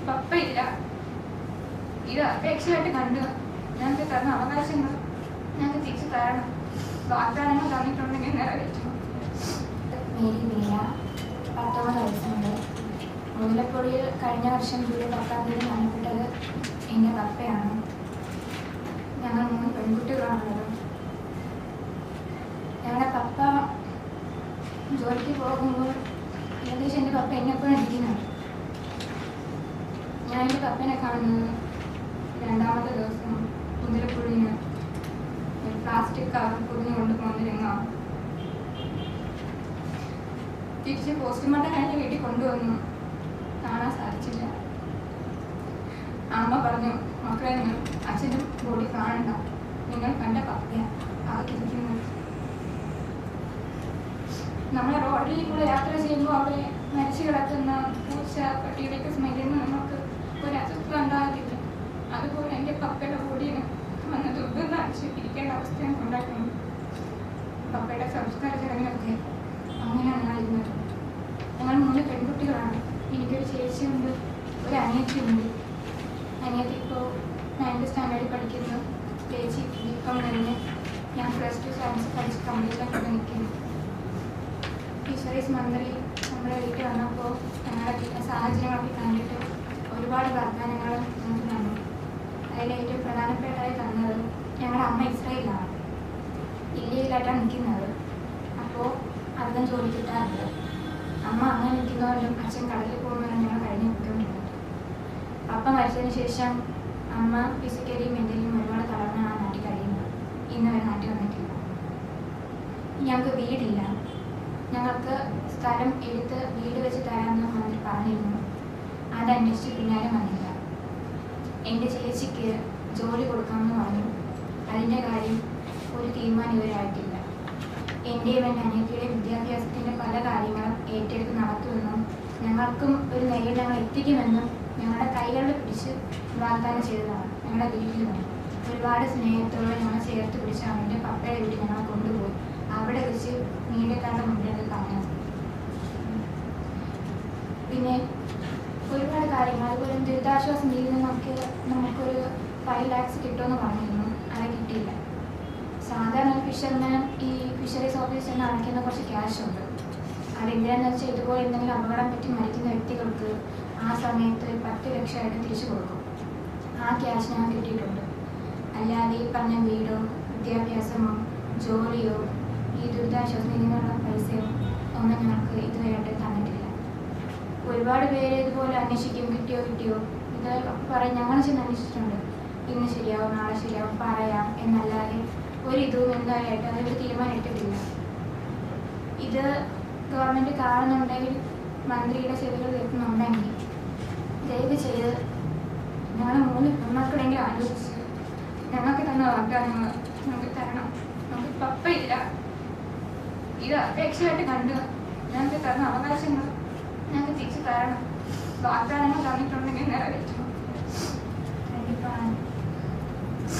പപ്പയില്ല. ഇത് അപേക്ഷയായിട്ട് കണ്ട് ഞങ്ങൾക്ക് തന്ന അവകാശങ്ങൾ ഞങ്ങൾക്ക് തിരിച്ചു തരണം. വാഗ്ദാനങ്ങൾ തന്നിട്ടുണ്ടെങ്കിൽ നിറവേറ്റണം. മേരി മീര, 19 വയസ്സുണ്ട്. മുതലപ്പൊടിയിൽ കഴിഞ്ഞ വർഷം ജൂലൈ 10 മരണപ്പെട്ടത് എൻ്റെ പപ്പയാണ്. ഞങ്ങൾ 3 പെൺകുട്ടികളാണുള്ളത്. ഞങ്ങളുടെ പപ്പ ജോലിക്ക് പോകുമ്പോൾ ഏകദേശം എൻ്റെ പപ്പ എന്നെപ്പോഴും ഇരിക്കുന്നത്. ഞാൻ എൻ്റെ പപ്പനെ കാണുന്നത് 2ാമത്തെ ദിവസം മുതലപ്പൊടിന് ഒരു പ്ലാസ്റ്റിക് കവർ പൊതിഞ്ഞ് കൊണ്ടുപോകുന്ന തിരിച്ച് പോസ്റ്റ്മോർട്ടം കഴിഞ്ഞ് വീട്ടിൽ കൊണ്ടുവന്നു. കാണാൻ സാധിച്ചില്ല. അമ്മ പറഞ്ഞു, മക്കളെ നിങ്ങൾ അച്ഛൻ്റെ ബോഡി കാണണ്ട, നിങ്ങൾ കണ്ട പപ്പയാണ് അകത്തിരിക്കുന്നത്. നമ്മൾ റോഡിൽ കൂടെ യാത്ര ചെയ്യുമ്പോൾ അവിടെ മരിച്ചു കിടക്കുന്ന പൂച്ച പട്ടിയുടെയൊക്കെ സ്മെല്ലിൽ നിന്ന് നമുക്ക് ഒരു അസ്വസ്ഥത ഉണ്ടാകത്തില്ല. അതുപോലെ എൻ്റെ പപ്പയുടെ ബോഡിന് വന്ന് ദുർഗന്ധം അടിച്ച് ഇരിക്കേണ്ട അവസ്ഥയാണ് ഉണ്ടാക്കുന്നത്. പപ്പയുടെ സംസ്കാര ചടങ്ങിനൊക്കെ അങ്ങനെയാണ് ഞങ്ങൾ ഇരുന്നത്. ഞങ്ങൾ 3 പെൺകുട്ടികളാണ്. എനിക്കൊരു ചേച്ചിയുണ്ട്, ഒരു അനിയത്തിയുണ്ട്. അനിയത്തി ഇപ്പോൾ 9th സ്റ്റാൻഡേർഡിൽ പഠിക്കുന്നു. ചേച്ചി ബികോം കഴിഞ്ഞ് ഞാൻ +2 സയൻസ് പഠിച്ച് കമ്പ്യൂട്ടറിലൊക്കെ നിൽക്കുന്നു. ഫിഷറീസ് മന്ത്രി നമ്മുടെ വീട്ടിൽ വന്നപ്പോൾ ഞങ്ങളുടെ സാഹചര്യങ്ങളൊക്കെ കണ്ടിട്ട് ഒരുപാട് വാഗ്ദാനങ്ങൾ നമുക്ക് തന്നു. അതിലേറ്റവും പ്രധാനപ്പെട്ടതായി തന്നത് ഞങ്ങളുടെ അമ്മ ഇസ്രായേലിലാണ്, ഇല്ലീഗലായിട്ടാണ് നിൽക്കുന്നത്. അപ്പോൾ അധികം ജോലി കിട്ടാറില്ല. അമ്മ അങ്ങനെ നിൽക്കുന്നവരും അച്ഛൻ കടലിൽ പോകുന്നവരും ഞങ്ങൾ കഴിഞ്ഞ് നിൽക്കുന്നുണ്ട്. പപ്പ മരിച്ചതിന് ശേഷം അമ്മ ഫിസിക്കലിയും മെൻ്റലിയും ഒരുപാട് തളർന്നാണ് നാട്ടിൽ കഴിയുന്നത്. ഇന്ന് വരെ നാട്ടിൽ വന്നിട്ടില്ല. ഞങ്ങൾക്ക് വീടില്ല. ഞങ്ങൾക്ക് സ്ഥലം എടുത്ത് വീട് വെച്ച് തരാമെന്ന് മന്ത്രി പറഞ്ഞിരുന്നു. അതന്വേഷിച്ച് പിന്നാലെ വന്നില്ല. എൻ്റെ ചേച്ചിക്ക് ജോലി കൊടുക്കാമെന്ന് പറഞ്ഞു. അതിൻ്റെ കാര്യം ഒരു തീരുമാനം ഇവരായിട്ടില്ല. എൻ്റെയും എൻ്റെ അനിയത്തിയുടെ വിദ്യാഭ്യാസത്തിൻ്റെ പല കാര്യങ്ങളും ഏറ്റെടുത്ത് നടത്തുമെന്നും ഞങ്ങൾക്കും ഒരു നിലയിൽ ഞങ്ങൾ എത്തിക്കുമെന്നും ഞങ്ങളുടെ കൈകളിൽ പിടിച്ച് വാഗ്ദാനം ചെയ്തതാണ്. ഞങ്ങളുടെ വീട്ടിൽ വന്നു ഒരുപാട് സ്നേഹത്തോടെ ഞങ്ങളെ ചേർത്ത് പിടിച്ച് അവൻ്റെ പപ്പയുടെ വീട്ടിൽ ഞങ്ങളെ കൊണ്ടുപോയി അവിടെ വെച്ച് മീഡിയക്കാരുടെ മുന്നിൽ അത് പറഞ്ഞു. പിന്നെ ഒരുപാട് കാര്യങ്ങൾ, അതുപോലെ ദുരിതാശ്വാസ നിധിയിൽ നിന്നൊക്കെ നമുക്കൊരു 5 lakhs കിട്ടുമെന്ന് പറഞ്ഞിരുന്നു. അത് കിട്ടിയില്ല. സാധാരണ ഒരു ഫിഷർമാൻ ഈ ഫിഷറീസ് ഓഫീസിൽ നിന്ന് അടയ്ക്കുന്ന കുറച്ച് ക്യാഷ് ഉണ്ട്. അതെന്തിനാന്ന് വെച്ചാൽ ഇതുപോലെ എന്തെങ്കിലും അപകടം പറ്റി മരിക്കുന്ന വ്യക്തികൾക്ക് ആ സമയത്ത് 10 ലക്ഷമായിട്ട് തിരിച്ചു കൊടുക്കും. ആ ക്യാഷ് ഞാൻ കിട്ടിയിട്ടുണ്ട്. അല്ലാതെ ഈ പറഞ്ഞ വീടോ വിദ്യാഭ്യാസമോ ജോലിയോ ഈ ദുരിതാശ്വാസ നിധിയിലുള്ള പൈസയോ ഒന്നും ഞങ്ങൾക്ക് ഇതുവരെയായിട്ട് തന്നിട്ടില്ല. ഒരുപാട് പേര് ഇതുപോലെ അന്വേഷിക്കും, കിട്ടിയോ ഇത് പറയും. ഞങ്ങൾ ചെന്ന് അന്വേഷിച്ചിട്ടുണ്ട്. ഇന്ന് ശരിയാവും, നാളെ ശരിയാവും പറയാം എന്നല്ലാതെ ഒരിതും എന്തായായിട്ട് അതൊരു തീരുമാനം എടുത്തിട്ടില്ല. ഇത് ഗവൺമെൻറ് കാണുന്നുണ്ടെങ്കിൽ, മന്ത്രിയുടെ ചെവികൾ കേൾക്കുന്നുണ്ടെങ്കിൽ ദയവ് ചെയ്ത് ഞങ്ങൾ 3 പെൺമക്കളെങ്കിലും ആലോചിച്ച് ഞങ്ങൾക്ക് തന്ന വാഗ്ദാനങ്ങൾ നമുക്ക് തരണം. നമുക്ക് പപ്പയില്ല. ഇത് അപേക്ഷയായിട്ട് കണ്ട് ഞങ്ങൾക്ക് തന്ന അവകാശങ്ങൾ ഞങ്ങൾക്ക് തിരിച്ചു തരണം. വാഗ്ദാനങ്ങൾ തന്നിട്ടുണ്ടെങ്കിൽ നിറവേറ്റണം. കണ്ടിപ്പാണ്.